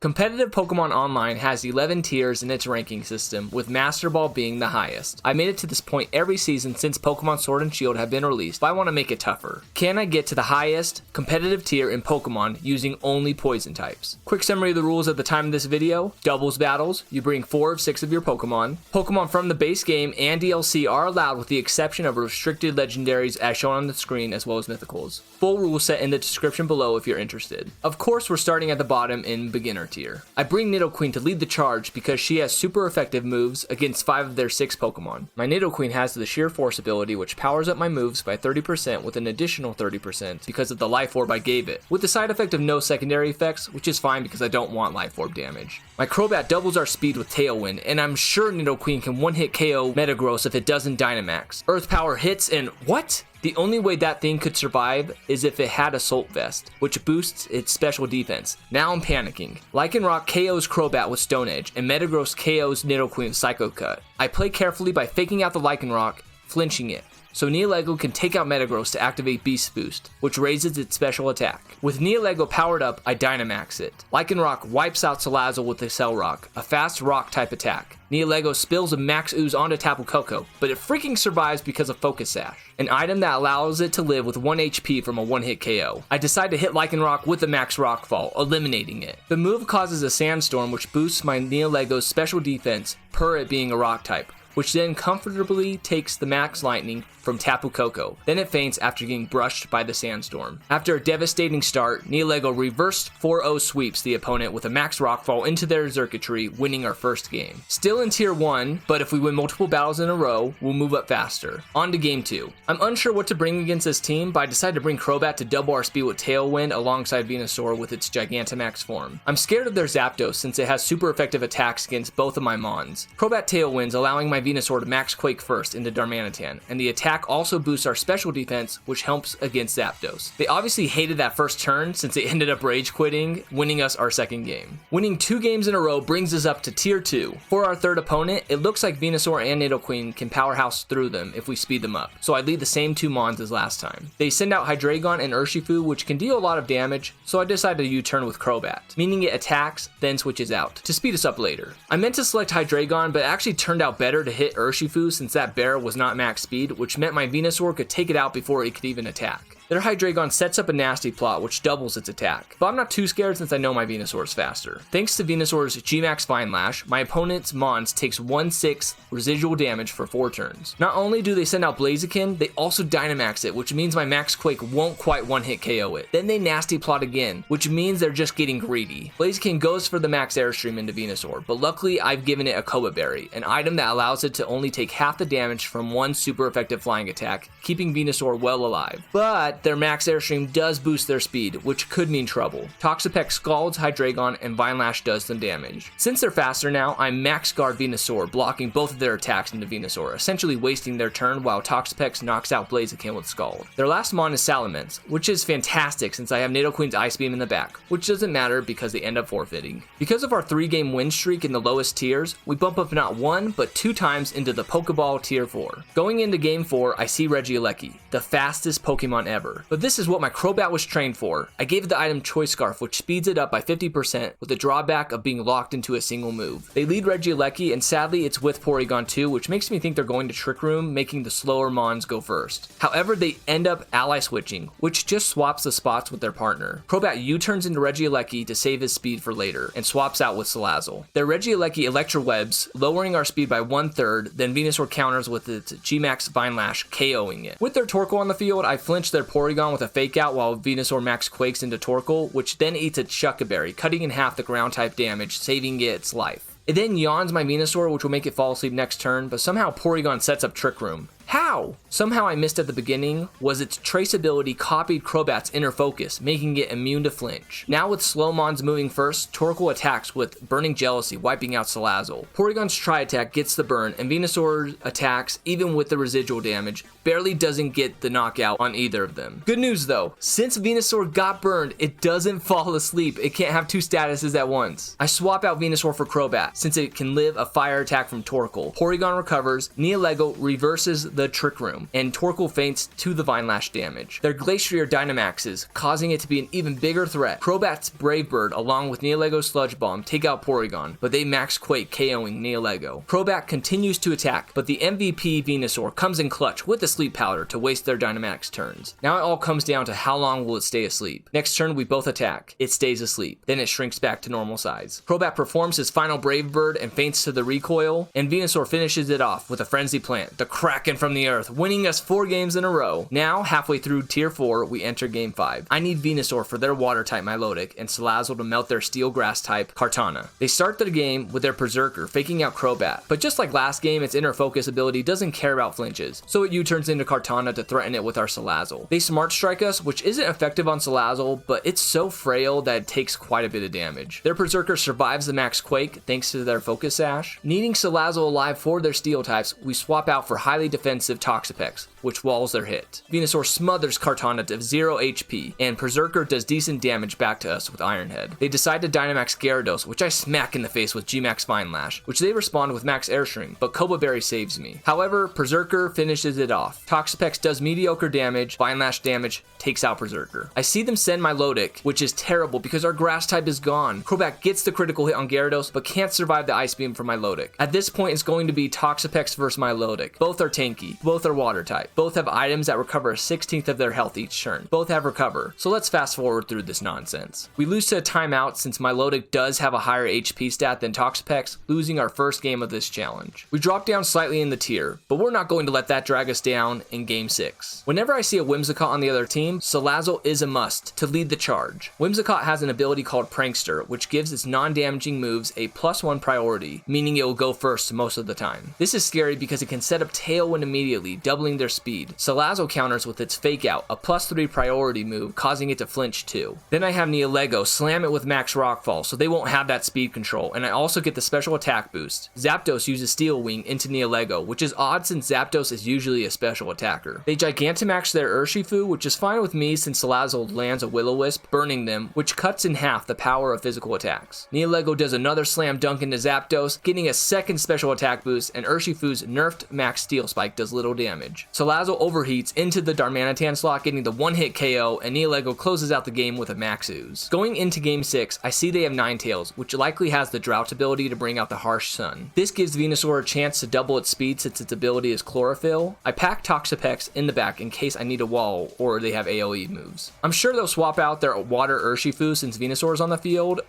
Competitive Pokemon Online has 11 tiers in its ranking system, with Master Ball being the highest. I made it to this point every season since Pokemon Sword and Shield have been released, but I want to make it tougher. Can I get to the highest competitive tier in Pokemon using only poison types? Quick summary of the rules at the time of this video. Doubles battles, you bring 4 of 6 of your Pokemon. Pokemon from the base game and DLC are allowed with the exception of restricted legendaries as shown on the screen as well as mythicals. Full rule set in the description below if you're interested. Of course, we're starting at the bottom in beginner tier. I bring Nidoqueen to lead the charge because she has super effective moves against 5 of their 6 Pokemon. My Nidoqueen has the Sheer Force ability which powers up my moves by 30% with an additional 30% because of the Life Orb I gave it, with the side effect of no secondary effects, which is fine because I don't want Life Orb damage. My Crobat doubles our speed with Tailwind, and I'm sure Nidoqueen can one-hit KO Metagross if it doesn't Dynamax. Earth Power hits and what? The only way that thing could survive is if it had Assault Vest, which boosts its special defense. Now I'm panicking. Lycanroc KOs Crobat with Stone Edge, and Metagross KOs Nidoqueen with Psycho Cut. I play carefully by faking out the Lycanroc, flinching it, so Neolego can take out Metagross to activate Beast Boost, which raises its special attack. With Neolego powered up, I Dynamax it. Lycanroc wipes out Salazzle with Accel Rock, a fast rock type attack. Neolego spills a Max Ooze onto Tapu Koko, but it freaking survives because of Focus Sash, an item that allows it to live with 1 HP from a one-hit KO. I decide to hit Lycanroc with the Max Rockfall, eliminating it. The move causes a Sandstorm which boosts my Neolego's special defense per it being a rock type, which then comfortably takes the Max Lightning from Tapu Koko. Then it faints after getting brushed by the Sandstorm. After a devastating start, Neolego reversed 4-0 sweeps the opponent with a Max Rockfall into their circuitry, winning our first game. Still in Tier 1, but if we win multiple battles in a row, we'll move up faster. On to Game 2. I'm unsure what to bring against this team, but I decided to bring Crobat to double our speed with Tailwind alongside Venusaur with its Gigantamax form. I'm scared of their Zapdos since it has super effective attacks against both of my Mons. Crobat Tailwinds allowing my Venusaur to Max Quake first into Darmanitan, and the attack also boosts our special defense, which helps against Zapdos. They obviously hated that first turn since they ended up rage quitting, winning us our second game. Winning 2 games in a row brings us up to Tier 2. For our third opponent, it looks like Venusaur and Nidoqueen can powerhouse through them if we speed them up, so I lead the same 2 Mons as last time. They send out Hydreigon and Urshifu, which can deal a lot of damage, so I decide to U-turn with Crobat, meaning it attacks, then switches out, to speed us up later. I meant to select Hydreigon, but it actually turned out better to hit Urshifu since that bear was not max speed, which meant my Venusaur could take it out before it could even attack. Their Hydreigon sets up a nasty plot which doubles its attack, but I'm not too scared since I know my Venusaur is faster. Thanks to Venusaur's Gmax Vine Lash, my opponent's Mons takes 1/6 residual damage for 4 turns. Not only do they send out Blaziken, they also Dynamax it, which means my Max Quake won't quite one-hit KO it. Then they nasty plot again, which means they're just getting greedy. Blaziken goes for the Max Airstream into Venusaur, but luckily I've given it a Koba Berry, an item that allows it to only take half the damage from 1 super effective flying attack, keeping Venusaur well alive. But their Max Airstream does boost their speed, which could mean trouble. Toxapex scalds Hydreigon and Vine Lash does some damage. Since they're faster now, I Max Guard Venusaur, blocking both of their attacks into Venusaur, essentially wasting their turn while Toxapex knocks out Blaziken with Scald. Their last Mon is Salamence, which is fantastic since I have Nidoqueen's Ice Beam in the back, which doesn't matter because they end up forfeiting. Because of our 3-game win streak in the lowest tiers, we bump up not 1, but 2 times into the Pokeball Tier 4. Going into Game 4, I see Regieleki, the fastest Pokemon ever. But this is what my Crobat was trained for. I gave it the item Choice Scarf, which speeds it up by 50% with the drawback of being locked into a single move. They lead Regieleki, and sadly it's with Porygon 2, which makes me think they're going to Trick Room, making the slower Mons go first. However, they end up ally switching, which just swaps the spots with their partner. Crobat U-turns into Regieleki to save his speed for later, and swaps out with Salazzle. Their Regieleki Electro Webs, lowering our speed by 1/3, then Venusaur counters with its Gmax Vine Lash, KOing it. With their Torkoal on the field, I flinch their Porygon with a fake out while Venusaur Max Quakes into Torkoal, which then eats a Shucka Berry, cutting in half the ground type damage, saving it its life. It then yawns my Venusaur, which will make it fall asleep next turn, but somehow Porygon sets up Trick Room. How? Somehow I missed at the beginning was its trace ability copied Crobat's inner focus, making it immune to flinch. Now with slow Mons moving first, Torkoal attacks with Burning Jealousy, wiping out Salazzle. Porygon's Tri-Attack gets the burn, and Venusaur attacks, even with the residual damage, barely doesn't get the knockout on either of them. Good news though, since Venusaur got burned, it doesn't fall asleep. It can't have 2 statuses at once. I swap out Venusaur for Crobat, since it can live a fire attack from Torkoal. Porygon recovers, Neolego reverses the Trick Room, and Torkoal faints to the Vine Lash damage. Their Glacier Dynamaxes, causing it to be an even bigger threat. Crobat's Brave Bird along with Neolego's Sludge Bomb take out Porygon, but they max Quake, KOing Neolego. Crobat continues to attack, but the MVP Venusaur comes in clutch with the Sleep Powder to waste their Dynamax turns. Now it all comes down to how long will it stay asleep. Next turn we both attack. It stays asleep. Then it shrinks back to normal size. Crobat performs his final Brave Bird and faints to the recoil, and Venusaur finishes it off with a Frenzy Plant, the Kraken from the earth, winning us 4 games in a row. Now, halfway through Tier 4, we enter Game 5. I need Venusaur for their Water-type Milotic, and Salazzle to melt their Steel Grass-type Kartana. They start the game with their Berserker, faking out Crobat, but just like last game, its Inner Focus ability doesn't care about flinches, so it U-turns into Kartana to threaten it with our Salazzle. They Smart Strike us, which isn't effective on Salazzle, but it's so frail that it takes quite a bit of damage. Their Berserker survives the Max Quake thanks to their Focus Sash. Needing Salazzle alive for their Steel types, we swap out for highly defensive Toxapex, which walls their hit. Venusaur smothers Kartana to 0 HP, and Berserker does decent damage back to us with Iron Head. They decide to Dynamax Gyarados, which I smack in the face with G-Max Vine Lash, which they respond with Max Airstream, but Cobra Berry saves me. However, Berserker finishes it off. Toxapex does mediocre damage, Vine Lash damage takes out Berserker. I see them send Milotic, which is terrible because our Grass type is gone. Crobat gets the critical hit on Gyarados, but can't survive the Ice Beam from Milotic. At this point, it's going to be Toxapex versus Milotic. Both are tanky, both are Water type, both have items that recover a 16th of their health each turn. Both have Recover, so let's fast forward through this nonsense. We lose to a timeout since Milotic does have a higher HP stat than Toxapex, losing our first game of this challenge. We drop down slightly in the tier, but we're not going to let that drag us down in Game 6. Whenever I see a Whimsicott on the other team, Salazzle is a must to lead the charge. Whimsicott has an ability called Prankster, which gives its non-damaging moves a +1 priority, meaning it will go first most of the time. This is scary because it can set up Tailwind immediately, doubling their speed. Salazzle counters with its Fake Out, a +3 priority move, causing it to flinch too. Then I have Neolego slam it with Max Rockfall, so they won't have that speed control, and I also get the special attack boost. Zapdos uses Steel Wing into Neolego, which is odd since Zapdos is usually a special attacker. They Gigantamax their Urshifu, which is fine with me since Salazzle lands a Will-O-Wisp, burning them, which cuts in half the power of physical attacks. Neolego does another slam dunk into Zapdos, getting a second special attack boost, and Urshifu's nerfed Max Steel Spike does little damage. Salazzle overheats into the Darmanitan slot, getting the one-hit KO, and Neolego closes out the game with a Max Ooze. Going into Game 6, I see they have Ninetales, which likely has the Drought ability to bring out the Harsh Sun. This gives Venusaur a chance to double its speed since its ability is Chlorophyll. I pack Toxapex in the back in case I need a wall or they have AoE moves. I'm sure they'll swap out their Water Urshifu since Venusaur is on the field.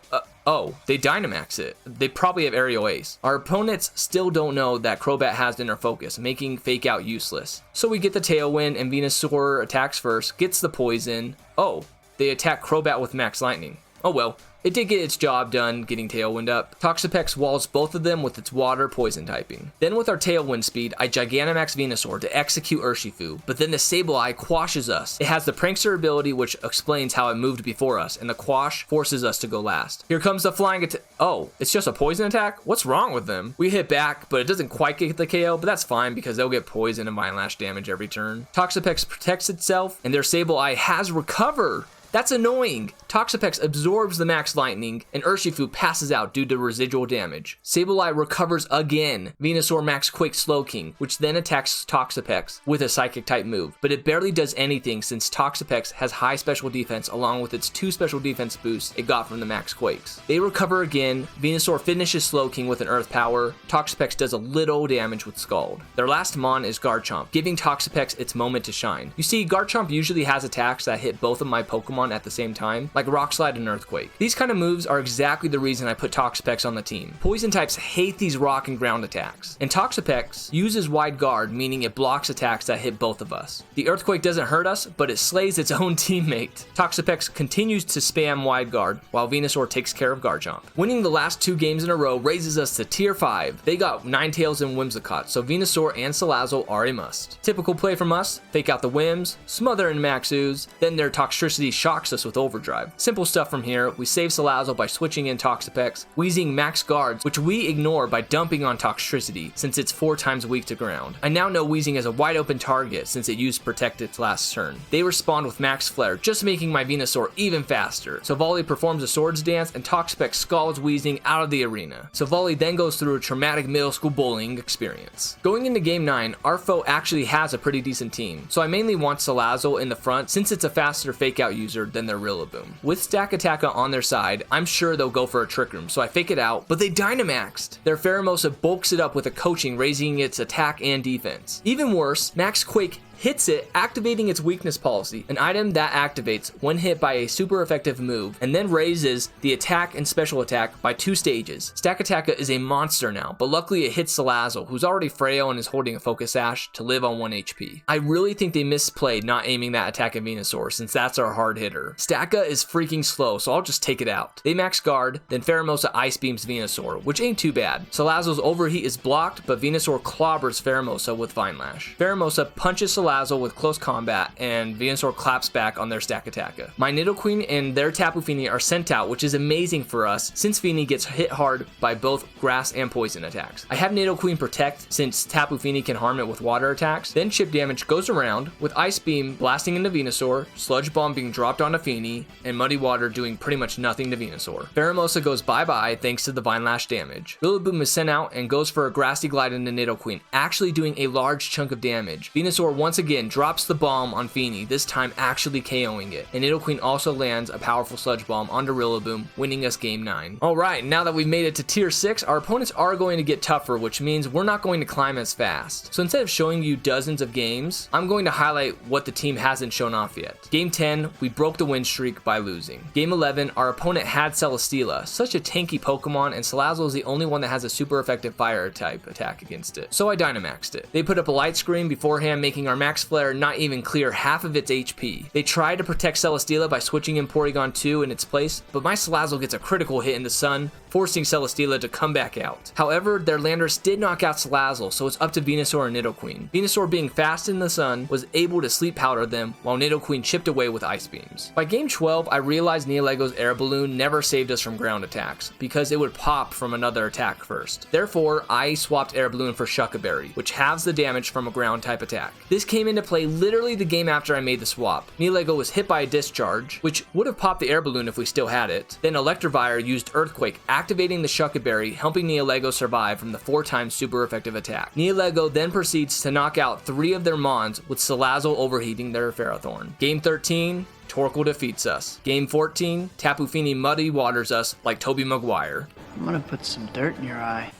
Oh, they Dynamax it. They probably have Aerial Ace. Our opponents still don't know that Crobat has Inner Focus, making Fake Out useless. So we get the Tailwind and Venusaur attacks first, gets the Poison. Oh, they attack Crobat with Max Lightning. Oh well. It did get its job done getting Tailwind up. Toxapex walls both of them with its Water Poison typing. Then with our Tailwind speed, I Gigantamax Venusaur to execute Urshifu, but then the Sableye quashes us. It has the Prankster ability which explains how it moved before us, and the quash forces us to go last. Here comes the flying attack. Oh, it's just a poison attack? What's wrong with them? We hit back, but it doesn't quite get the KO, but that's fine because they'll get poison and Vine Lash damage every turn. Toxapex protects itself, and their Sableye has Recover. That's annoying. Toxapex absorbs the Max Lightning, and Urshifu passes out due to residual damage. Sableye recovers again. Venusaur Max Quake Slowking, which then attacks Toxapex with a Psychic type move, but it barely does anything since Toxapex has high special defense along with its 2 special defense boosts it got from the Max Quakes. They recover again. Venusaur finishes Slowking with an Earth Power. Toxapex does a little damage with Scald. Their last Mon is Garchomp, giving Toxapex its moment to shine. You see, Garchomp usually has attacks that hit both of my Pokemon at the same time, like Rock Slide and Earthquake. These kind of moves are exactly the reason I put Toxapex on the team. Poison types hate these rock and ground attacks, and Toxapex uses Wide Guard, meaning it blocks attacks that hit both of us. The Earthquake doesn't hurt us, but it slays its own teammate. Toxapex continues to spam Wide Guard, while Venusaur takes care of Garchomp. Winning the last 2 games in a row raises us to Tier 5. They got Ninetales and Whimsicott, so Venusaur and Salazzle are a must. Typical play from us: fake out the Whims, smother and Max Ooze, then their Toxtricity Shock shocks us with Overdrive. Simple stuff from here. We save Salazzle by switching in Toxapex, Weezing max guards, which we ignore by dumping on Toxtricity since it's 4 times weak to ground. I now know Weezing is a wide open target since it used Protect its last turn. They respond with Max Flare, just making my Venusaur even faster. So Volley performs a Swords Dance and Toxapex scalds Weezing out of the arena. So Volley then goes through a traumatic middle school bullying experience. Going into game 9, our foe actually has a pretty decent team, so I mainly want Salazzle in the front since it's a faster fake out user than their Rillaboom. With Stakataka on their side, I'm sure they'll go for a Trick Room, so I fake it out, but they Dynamaxed. Their Pheromosa bulks it up with a coaching, raising its attack and defense. Even worse, Max Quake hits it, activating its weakness policy, an item that activates when hit by a super effective move, and then raises the attack and special attack by 2 stages. Stakataka is a monster now, but luckily it hits Salazzle, who's already frail and is holding a Focus Sash to live on 1 HP. I really think they misplayed not aiming that attack at Venusaur, since that's our hard hitter. Staka is freaking slow, so I'll just take it out. They max guard, then Pheromosa Ice Beams Venusaur, which ain't too bad. Salazzle's overheat is blocked, but Venusaur clobbers Pheromosa with Vine Lash. Pheromosa punches Salazzle with close combat, and Venusaur claps back on their Stakataka. My Nidoqueen and their Tapu Fini are sent out, which is amazing for us since Fini gets hit hard by both grass and poison attacks. I have Nidoqueen Protect since Tapu Fini can harm it with water attacks. Then chip damage goes around with Ice Beam blasting into Venusaur, Sludge Bomb being dropped onto Fini, and Muddy Water doing pretty much nothing to Venusaur. Pheromosa goes bye-bye thanks to the Vine Lash damage. Rillaboom is sent out and goes for a Grassy Glide into Nidoqueen, actually doing a large chunk of damage. Venusaur once again drops the bomb on Fini, this time actually KOing it, and Nidoqueen also lands a powerful Sludge Bomb onto Rillaboom, winning us game 9. Alright, now that we've made it to tier 6, our opponents are going to get tougher, which means we're not going to climb as fast. So instead of showing you dozens of games, I'm going to highlight what the team hasn't shown off yet. Game 10, we broke the win streak by losing. Game 11, our opponent had Celesteela, such a tanky Pokemon, and Salazzle is the only one that has a super effective fire type attack against it, so I Dynamaxed it. They put up a Light Screen beforehand, making our Max Flare not even clear half of its HP. They tried to protect Celesteela by switching in Porygon 2 in its place, but my Salazzle gets a critical hit in the sun, forcing Celesteela to come back out. However, their Landorus did knock out Salazzle, so it's up to Venusaur and Nidoqueen. Venusaur, being fast in the sun, was able to Sleep Powder them, while Nidoqueen chipped away with Ice Beams. By game 12, I realized Neolego's Air Balloon never saved us from ground attacks, because it would pop from another attack first. Therefore, I swapped Air Balloon for Shuca Berry, which halves the damage from a ground type attack. This came into play literally the game after I made the swap. Neolego was hit by a Discharge, which would have popped the Air Balloon if we still had it. Then Electivire used Earthquake, activating the Shuca Berry, helping Neolego survive from the 4 times super effective attack. Neolego then proceeds to knock out 3 of their Mons, with Salazzle overheating their Ferrothorn. Game 13, Torkoal defeats us. Game 14, Tapu Fini Muddy Waters us like Tobey Maguire. I'm gonna put some dirt in your eye.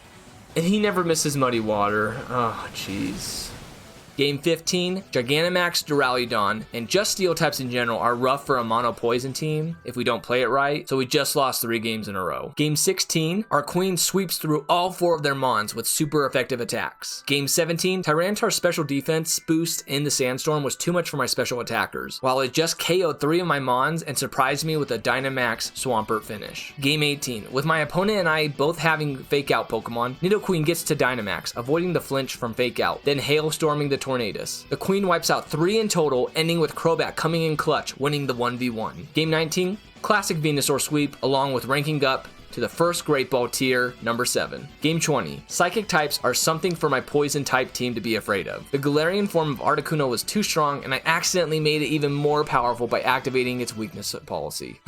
And he never misses Muddy Water. Oh, jeez. Game 15, Gigantamax, Duraludon, and just Steel types in general are rough for a mono poison team if we don't play it right, so we just lost 3 games in a row. Game 16, our Queen sweeps through all 4 of their Mons with super effective attacks. Game 17, Tyranitar's special defense boost in the Sandstorm was too much for my special attackers, while it just KO'd 3 of my Mons and surprised me with a Dynamax Swampert finish. Game 18, with my opponent and I both having Fake Out Pokemon, Nidoqueen gets to Dynamax, avoiding the flinch from Fake Out, then Hailstorming the Tornadus. The Queen wipes out 3 in total, ending with Crobat coming in clutch, winning the 1v1. Game 19, classic Venusaur sweep, along with ranking up to the first Great Ball tier, number 7. Game 20. Psychic types are something for my poison type team to be afraid of. The Galarian form of Articuno was too strong, and I accidentally made it even more powerful by activating its weakness policy.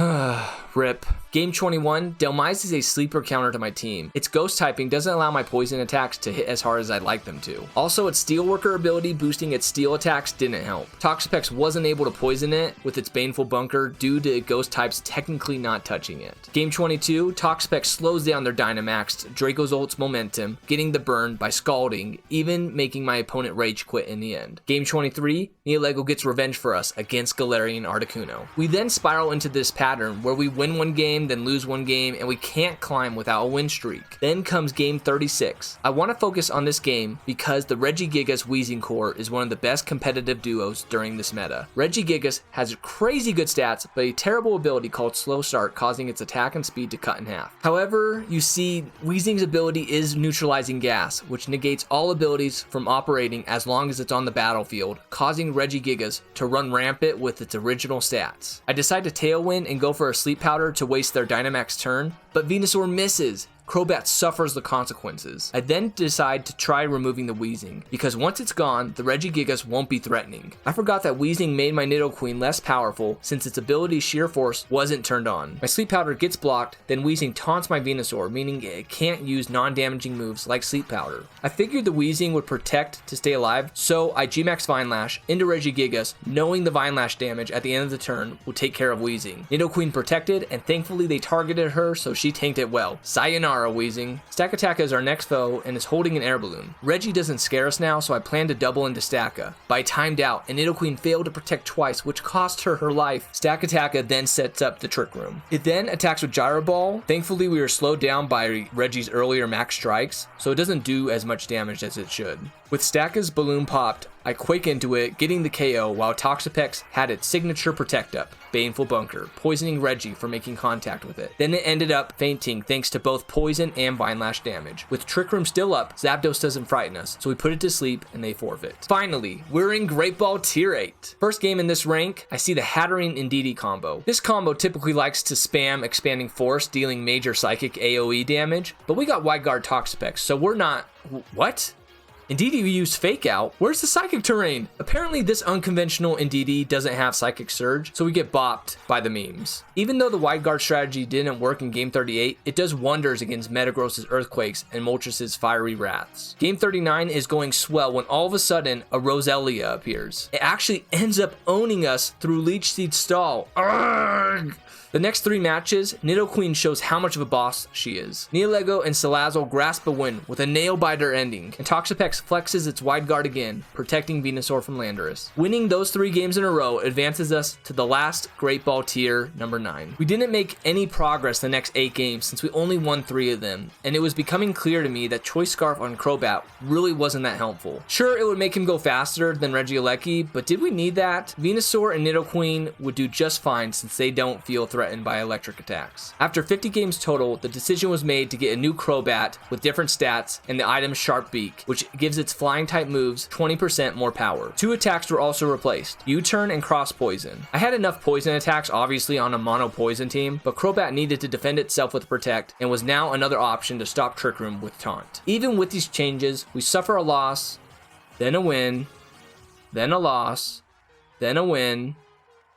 RIP. Game 21. Delmise is a sleeper counter to my team. Its ghost typing doesn't allow my poison attacks to hit as hard as I'd like them to. Also, its Steelworker ability boosting its steel attacks didn't help. Toxapex wasn't able to poison it with its Baneful Bunker due to ghost types technically not touching it. Game 22. Toxapex slows down their Dynamaxed Dracozold's momentum, getting the burn by scalding, even making my opponent rage quit in the end. Game 23, Neolego gets revenge for us against Galarian Articuno. We then spiral into this pattern where we win win one game, then lose one game, and we can't climb without a win streak. Then comes game 36. I want to focus on this game because the Regigigas Weezing core is one of the best competitive duos during this meta. Regigigas has crazy good stats, but a terrible ability called Slow Start, causing its attack and speed to cut in half. However, you see, Weezing's ability is neutralizing gas, which negates all abilities from operating as long as it's on the battlefield, causing Regigigas to run rampant with its original stats. I decide to Tailwind and go for a Sleep Powder to waste their Dynamax turn, but Venusaur misses. Crobat suffers the consequences. I then decide to try removing the Weezing, because once it's gone, the Regigigas won't be threatening. I forgot that Weezing made my Nidoqueen less powerful since its ability Sheer Force wasn't turned on. My Sleep Powder gets blocked, then Weezing taunts my Venusaur, meaning it can't use non-damaging moves like Sleep Powder. I figured the Weezing would protect to stay alive, so I G-Max Vine Lash into Regigigas, knowing the Vine Lash damage at the end of the turn will take care of Weezing. Nidoqueen protected, and thankfully they targeted her, so she tanked it well. Sayonara, Weezing. Stakataka is our next foe and is holding an air balloon. Reggie doesn't scare us now, so I plan to double into Staka. But I timed out, and Nidoqueen failed to protect twice, which cost her her life. Stakataka then sets up the Trick Room. It then attacks with Gyro Ball. Thankfully, we were slowed down by Reggie's earlier max strikes, so it doesn't do as much damage as it should. With Staka's balloon popped, I quake into it, getting the KO while Toxapex had its signature Protect Up, Baneful Bunker, poisoning Reggie for making contact with it. Then it ended up fainting thanks to both poison and Vine Lash damage. With Trick Room still up, Zapdos doesn't frighten us, so we put it to sleep and they forfeit. Finally, we're in Great Ball Tier 8. First game in this rank, I see the Hatterene Indeedee combo. This combo typically likes to spam Expanding Force, dealing major psychic AoE damage, but we got Wide Guard Toxapex, so we're not... What? Indeedee used Fake Out. Where's the Psychic Terrain? Apparently this unconventional Indeedee doesn't have Psychic Surge, so we get bopped by the memes. Even though the Wide Guard strategy didn't work in Game 38, it does wonders against Metagross's Earthquakes and Moltres' Fiery Wraths. Game 39 is going swell when all of a sudden a Roselia appears. It actually ends up owning us through Leech Seed Stall. Arrgh! The next 3 matches, Nidoqueen shows how much of a boss she is. Neolego and Salazzle grasp a win with a nail-biter ending, and Toxapex flexes its Wide Guard again, protecting Venusaur from Landorus. Winning those 3 games in a row advances us to the last Great Ball Tier, number 9. We didn't make any progress the next 8 games since we only won 3 of them, and it was becoming clear to me that Choice Scarf on Crobat really wasn't that helpful. Sure, it would make him go faster than Regieleki, but did we need that? Venusaur and Nidoqueen would do just fine since they don't feel threatened by electric attacks. After 50 games total, the decision was made to get a new Crobat with different stats and the item Sharp Beak, which gives its flying type moves 20% more power. 2 attacks were also replaced, U-Turn and Cross Poison. I had enough poison attacks obviously on a mono poison team, but Crobat needed to defend itself with Protect and was now another option to stop Trick Room with Taunt. Even with these changes, we suffer a loss, then a win, then a loss, then a win,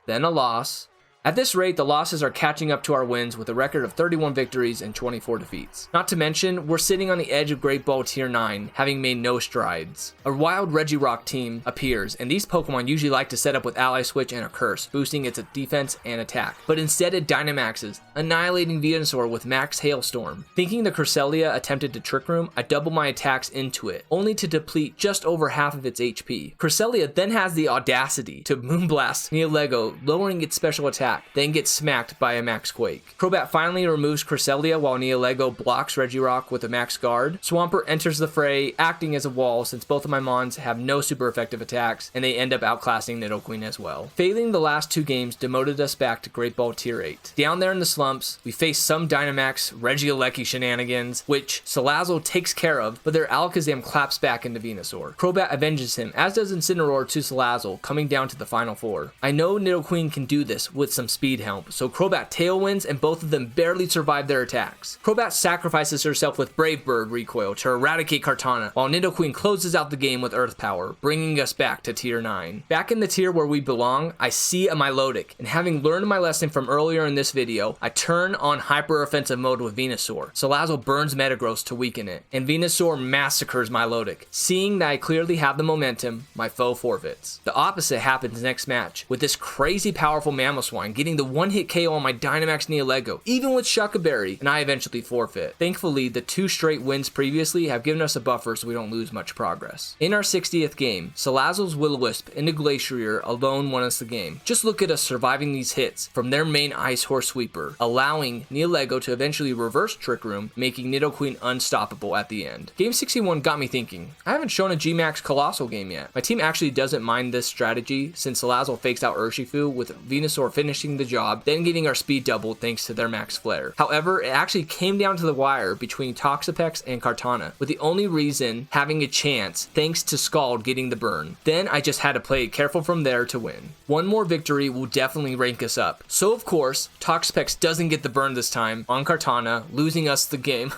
then a loss. At this rate, the losses are catching up to our wins with a record of 31 victories and 24 defeats. Not to mention, we're sitting on the edge of Great Ball Tier 9, having made no strides. A wild Regirock team appears, and these Pokemon usually like to set up with Ally Switch and a Curse, boosting its defense and attack. But instead it Dynamaxes, annihilating Venusaur with Max Hailstorm. Thinking the Cresselia attempted to Trick Room, I double my attacks into it, only to deplete just over half of its HP. Cresselia then has the audacity to Moonblast Neolego, lowering its special attack, then gets smacked by a Max Quake. Crobat finally removes Cresselia while Neolego blocks Regirock with a Max Guard. Swampert enters the fray, acting as a wall since both of my Mons have no super effective attacks, and they end up outclassing Nidoqueen as well. Failing the last 2 games demoted us back to Great Ball Tier 8. Down there in the slumps, we face some Dynamax Regieleki shenanigans, which Salazzle takes care of, but their Alakazam claps back into Venusaur. Crobat avenges him, as does Incineroar to Salazzle, coming down to the final 4. I know Nidoqueen can do this with some speed help, so Crobat tailwinds and both of them barely survive their attacks. Crobat sacrifices herself with Brave Bird recoil to eradicate Kartana, while Nidoqueen closes out the game with Earth Power, bringing us back to Tier 9. Back in the tier where we belong, I see a Milotic, and having learned my lesson from earlier in this video, I turn on Hyper Offensive mode with Venusaur. Salazzle burns Metagross to weaken it, and Venusaur massacres Milotic. Seeing that I clearly have the momentum, my foe forfeits. The opposite happens next match, with this crazy powerful Mamoswine getting the one-hit KO on my Dynamax Neolego, even with Shuckleberry, and I eventually forfeit. Thankfully, the 2 straight wins previously have given us a buffer so we don't lose much progress. In our 60th game, Salazzle's Will-O-Wisp into Glacier alone won us the game. Just look at us surviving these hits from their main Ice Horse Sweeper, allowing Neolego to eventually reverse Trick Room, making Nidoqueen unstoppable at the end. Game 61 got me thinking, I haven't shown a G-Max Colossal game yet. My team actually doesn't mind this strategy since Salazzle fakes out Urshifu with Venusaur finishing the job, then getting our speed doubled thanks to their Max Flare. However, it actually came down to the wire between Toxapex and Kartana, with the only reason having a chance thanks to Scald getting the burn. Then I just had to play it careful from there to win. One more victory will definitely rank us up. So of course, Toxapex doesn't get the burn this time on Kartana, losing us the game.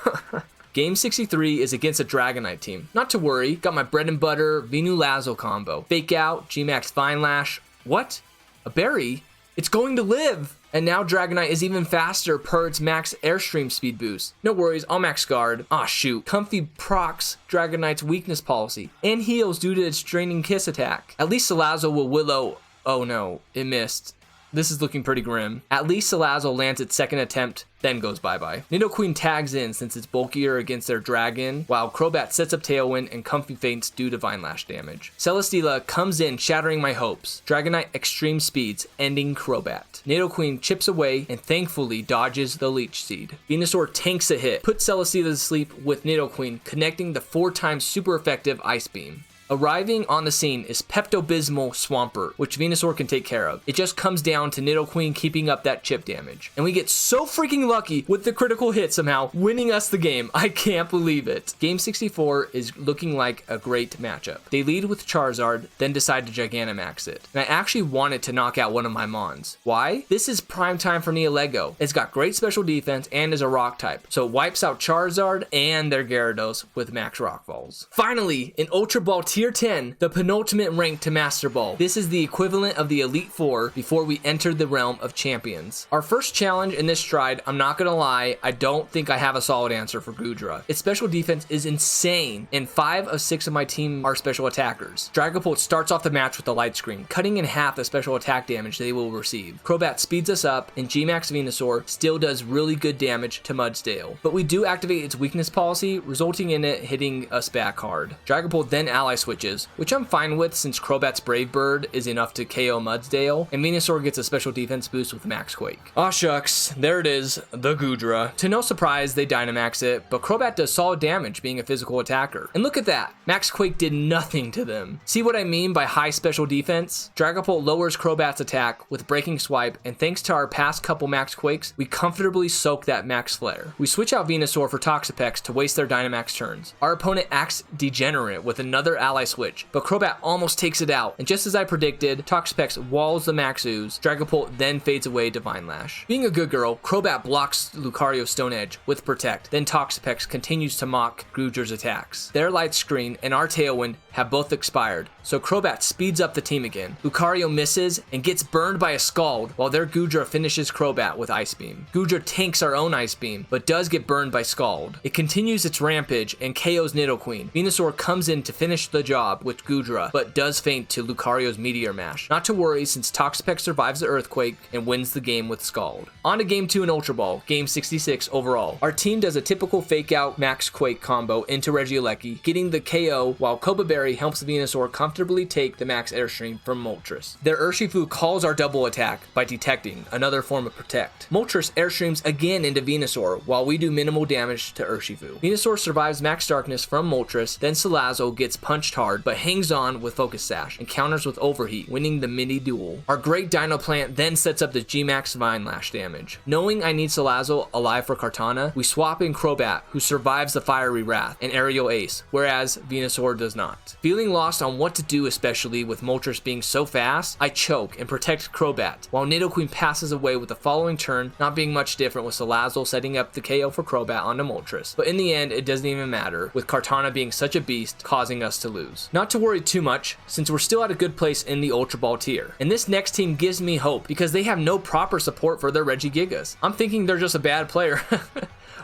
Game 63 is against a Dragonite team. Not to worry, got my bread and butter Venu-Lazo combo. Fake out, G-Max Vine Lash. What? A berry? It's going to live! And now Dragonite is even faster per its max Airstream speed boost. No worries, I'll max guard. Aw shoot, Comfy procs Dragonite's weakness policy and heals due to its draining kiss attack. At least Salazzle will Willow. Oh no, it missed. This is looking pretty grim. At least Salazzle lands its second attempt, then goes bye-bye. Nidoqueen tags in since it's bulkier against their dragon, while Crobat sets up Tailwind and Comfy faints due to Vine Lash damage. Celesteela comes in, shattering my hopes. Dragonite extreme speeds, ending Crobat. Nidoqueen chips away and thankfully dodges the Leech Seed. Venusaur tanks a hit, puts Celesteela to sleep with Nidoqueen, connecting the 4x super effective Ice Beam. Arriving on the scene is Pepto-Bismol Swampert, which Venusaur can take care of. It just comes down to Nidoqueen keeping up that chip damage. And we get so freaking lucky with the critical hit somehow, winning us the game. I can't believe it. Game 64 is looking like a great matchup. They lead with Charizard, then decide to Gigantamax it. And I actually wanted to knock out one of my Mons. Why? This is prime time for Neolego. It's got great special defense and is a rock type. So it wipes out Charizard and their Gyarados with max rock balls. Finally, in Ultra Ball Tier 10, the penultimate rank to Master Ball. This is the equivalent of the Elite Four before we entered the realm of champions. Our first challenge in this stride, I'm not gonna lie, I don't think I have a solid answer for Goodra. Its special defense is insane, and 5 of 6 of my team are special attackers. Dragapult starts off the match with a light screen, cutting in half the special attack damage they will receive. Crobat speeds us up, and G-Max Venusaur still does really good damage to Mudsdale. But we do activate its weakness policy, resulting in it hitting us back hard. Dragapult then ally switches, which I'm fine with since Crobat's Brave Bird is enough to KO Mudsdale, and Venusaur gets a special defense boost with Max Quake. Aw shucks, there it is, the Goodra. To no surprise, they Dynamax it, but Crobat does solid damage being a physical attacker. And look at that, Max Quake did nothing to them. See what I mean by high special defense? Dragapult lowers Crobat's attack with Breaking Swipe, and thanks to our past couple Max Quakes, we comfortably soak that Max Flare. We switch out Venusaur for Toxapex to waste their Dynamax turns. Our opponent acts degenerate with another ally switch, but Crobat almost takes it out, and just as I predicted, Toxapex walls the Max Ooze. Dragapult then fades away to Vine Lash. Being a good girl, Crobat blocks Lucario's Stone Edge with Protect, then Toxapex continues to mock Goodра's attacks. Their Light Screen and our Tailwind have both expired, so Crobat speeds up the team again. Lucario misses and gets burned by a Scald, while their Goodra finishes Crobat with Ice Beam. Goodra tanks our own Ice Beam, but does get burned by Scald. It continues its rampage and KOs Nidoqueen. Venusaur comes in to finish the job with Goodra, but does faint to Lucario's Meteor Mash. Not to worry since Toxapex survives the Earthquake and wins the game with Scald. On to Game 2 in Ultra Ball, Game 66 overall. Our team does a typical fake out Max Quake combo into Regieleki, getting the KO while Cobaberry helps Venusaur comfortably take the Max Airstream from Moltres. Their Urshifu calls our double attack by detecting, another form of Protect. Moltres Airstreams again into Venusaur while we do minimal damage to Urshifu. Venusaur survives Max Darkness from Moltres, then Salazzle gets punched hard but hangs on with Focus Sash and counters with Overheat, winning the mini duel. Our great Dino Plant then sets up the G-Max Vine Lash damage. Knowing I need Salazzle alive for Kartana, we swap in Crobat, who survives the Fiery Wrath, and Aerial Ace, whereas Venusaur does not. Feeling lost on what to do, especially with Moltres being so fast, I choke and protect Crobat, while Nidoqueen passes away with the following turn, not being much different with Salazzle setting up the KO for Crobat onto Moltres. But in the end, it doesn't even matter, with Kartana being such a beast, causing us to lose. Not to worry too much, since we're still at a good place in the Ultra Ball tier. And this next team gives me hope, because they have no proper support for their Regigigas. I'm thinking they're just a bad player.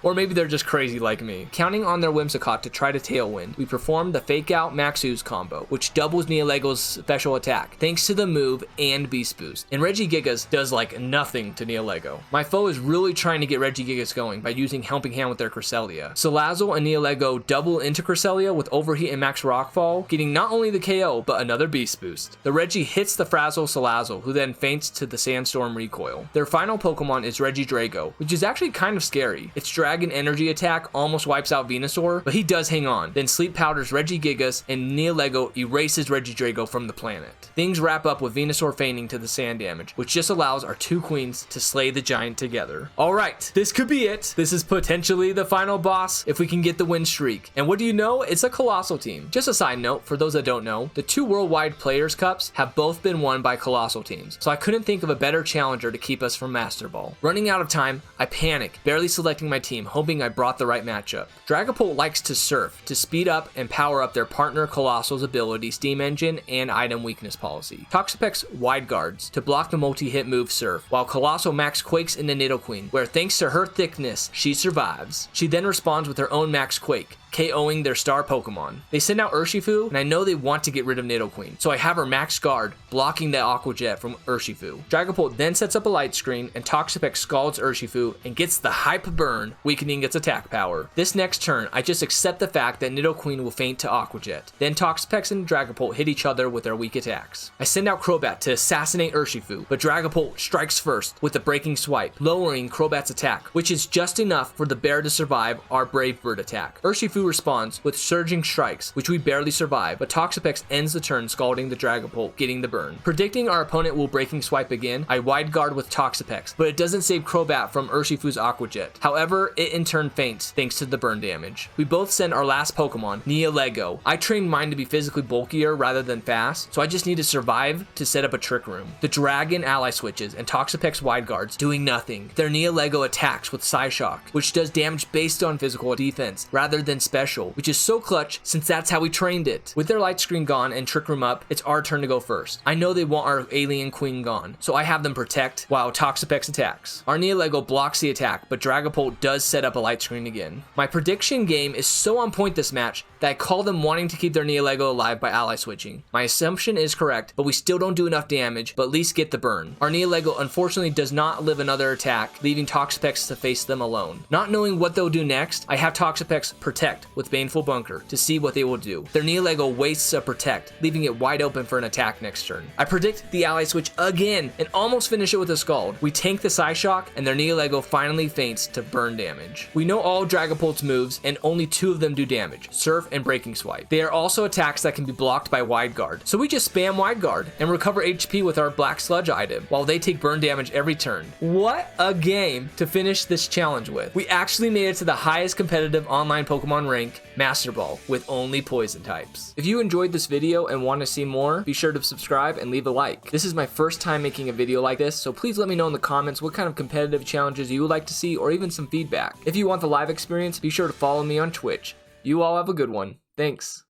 Or maybe they're just crazy like me. Counting on their Whimsicott to try to Tailwind, we perform the Fake Out Max Ooze combo, which doubles Neolego's special attack, thanks to the move and Beast Boost. And Regigigas does like nothing to Neolego. My foe is really trying to get Regigigas going by using Helping Hand with their Cresselia. Salazzle and Neolego double into Cresselia with Overheat and Max Rockfall, getting not only the KO, but another Beast Boost. The Regi hits the Frazzle Salazzle, who then faints to the Sandstorm recoil. Their final Pokemon is Regidrago, which is actually kind of scary. Its Dragon Energy attack almost wipes out Venusaur, but he does hang on. Then Sleep Powders Regigigas and Neolego erases Regidrago from the planet. Things wrap up with Venusaur fainting to the sand damage, which just allows our two queens to slay the giant together. Alright, this could be it. This is potentially the final boss if we can get the win streak. And what do you know? It's a Colossal team. Just a side note, for those that don't know, the two Worldwide Players Cups have both been won by Colossal teams, so I couldn't think of a better challenger to keep us from Master Ball. Running out of time, I panic, barely selecting my team, hoping I brought the right matchup. Dragapult likes to surf, to speed up and power up their partner Colossal's ability, Steam Engine, and item weakness policy. Toxapex wide guards to block the multi-hit move Surf, while Colossal max Quakes into Nidoqueen, where thanks to her thickness, she survives. She then responds with her own max Quake, KOing their star Pokemon. They send out Urshifu, and I know they want to get rid of Nidoqueen, so I have her max guard, blocking the Aqua Jet from Urshifu. Dragapult then sets up a light screen, and Toxapex scalds Urshifu and gets the Hype Burn, weakening its attack power. This next turn, I just accept the fact that Nidoqueen will faint to Aqua Jet. Then Toxapex and Dragapult hit each other with their weak attacks. I send out Crobat to assassinate Urshifu, but Dragapult strikes first with the Breaking Swipe, lowering Crobat's attack, which is just enough for the bear to survive our Brave Bird attack. Urshifu responds with Surging Strikes, which we barely survive, but Toxapex ends the turn scalding the Dragapult, getting the burn. Predicting our opponent will Breaking Swipe again, I wide guard with Toxapex, but it doesn't save Crobat from Urshifu's Aqua Jet. However, it in turn faints thanks to the burn damage. We both send our last Pokemon, Neolego. I trained mine to be physically bulkier rather than fast, so I just need to survive to set up a Trick Room. The Dragon ally switches and Toxapex wide guards, doing nothing. Their Neolego attacks with Psyshock, which does damage based on physical defense rather than special, which is so clutch since that's how we trained it. With their light screen gone and Trick Room up, it's our turn to go first. I know they want our alien queen gone, so I have them protect while Toxapex attacks. Our Neolego blocks the attack, but Dragapult does set up a light screen again. My prediction game is so on point this match that I call them wanting to keep their Neolego alive by ally switching. My assumption is correct, but we still don't do enough damage, but at least get the burn. Our Neolego unfortunately does not live another attack, leaving Toxapex to face them alone. Not knowing what they'll do next, I have Toxapex protect with Baneful Bunker to see what they will do. Their Neolego wastes a protect, leaving it wide open for an attack next turn. I predict the ally switch again and almost finish it with a Scald. We tank the Psyshock and their Neolego finally faints to burn damage. We know all Dragapult's moves and only two of them do damage, Surf and Breaking Swipe. They are also attacks that can be blocked by Wide Guard, so we just spam Wide Guard and recover HP with our Black Sludge item while they take burn damage every turn. What a game to finish this challenge with. We actually made it to the highest competitive online Pokemon rank, Master Ball, with only poison types. If you enjoyed this video and want to see more, be sure to subscribe and leave a like. This is my first time making a video like this, so please let me know in the comments what kind of competitive challenges you would like to see or even some feedback. If you want the live experience, be sure to follow me on Twitch. You all have a good one. Thanks.